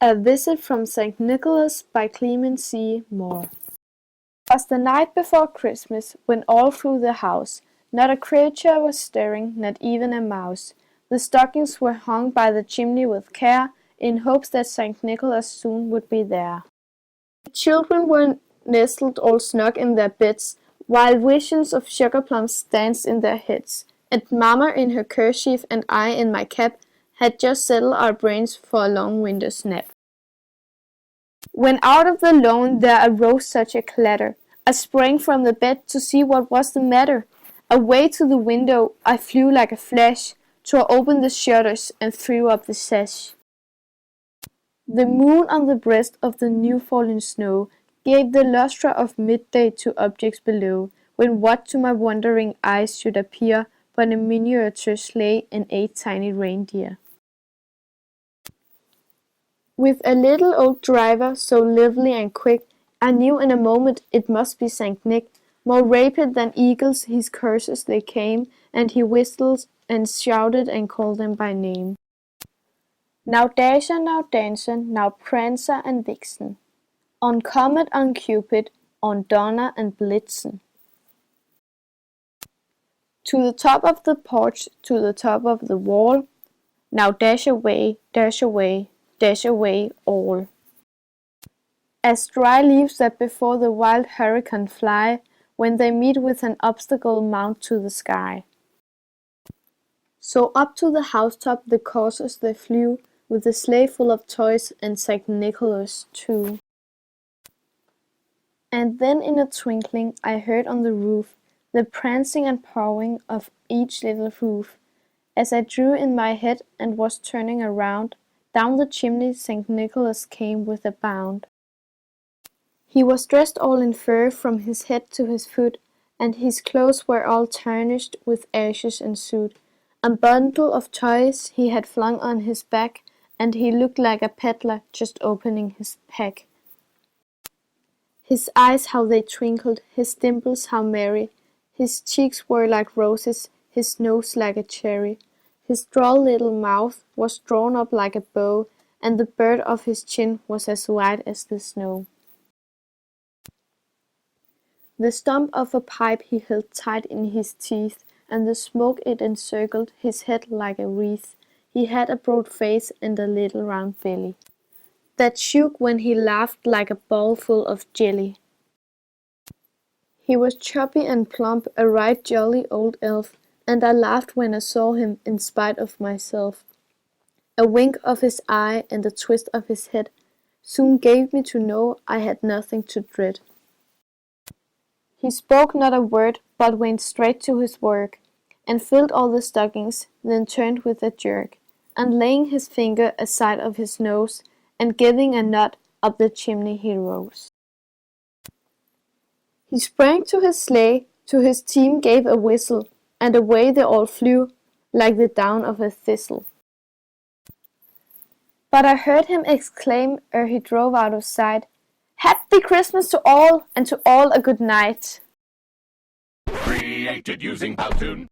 A Visit from St. Nicholas by Clement C. Moore. It was the night before Christmas, when all through the house not a creature was stirring, not even a mouse. The stockings were hung by the chimney with care, in hopes that St. Nicholas soon would be there. The children were nestled all snug in their beds, while visions of sugar plums danced in their heads, and Mamma in her kerchief and I in my cap had just settled our brains for a long winter's nap. When out of the lawn there arose such a clatter, I sprang from the bed to see what was the matter. Away to the window I flew like a flash, tore open the shutters and threw up the sash. The moon on the breast of the new-fallen snow gave the lustre of midday to objects below, when what to my wondering eyes should appear but a miniature sleigh and 8 tiny reindeer. With a little old driver, so lively and quick, I knew in a moment it must be Saint Nick. More rapid than eagles his curses they came, and he whistled and shouted and called them by name. Now Dasher, now Dancer, now Prancer and Vixen, on Comet, on Cupid, on Donner and Blitzen. To the top of the porch, to the top of the wall, now dash away, dash away, dash away all. As dry leaves that before the wild hurricane fly, when they meet with an obstacle mount to the sky. So up to the housetop the coursers they flew, with a sleigh full of toys and St. Nicholas too. And then in a twinkling I heard on the roof the prancing and pawing of each little hoof. As I drew in my head and was turning around, down the chimney St. Nicholas came with a bound. He was dressed all in fur from his head to his foot, and his clothes were all tarnished with ashes and soot. A bundle of toys he had flung on his back, and he looked like a peddler just opening his pack. His eyes how they twinkled, his dimples how merry, his cheeks were like roses, his nose like a cherry. His droll little mouth was drawn up like a bow, and the bird of his chin was as white as the snow. The stump of a pipe he held tight in his teeth, and the smoke it encircled his head like a wreath. He had a broad face and a little round belly that shook when he laughed like a ball full of jelly. He was chubby and plump, a right jolly old elf, and I laughed when I saw him in spite of myself. A wink of his eye and a twist of his head soon gave me to know I had nothing to dread. He spoke not a word, but went straight to his work, and filled all the stockings, then turned with a jerk, and laying his finger aside of his nose, and giving a nod, up the chimney he rose. He sprang to his sleigh, to his team gave a whistle, and away they all flew, like the down of a thistle. But I heard him exclaim ere he drove out of sight, "Happy Christmas to all, and to all a good night." Created using Powtoon.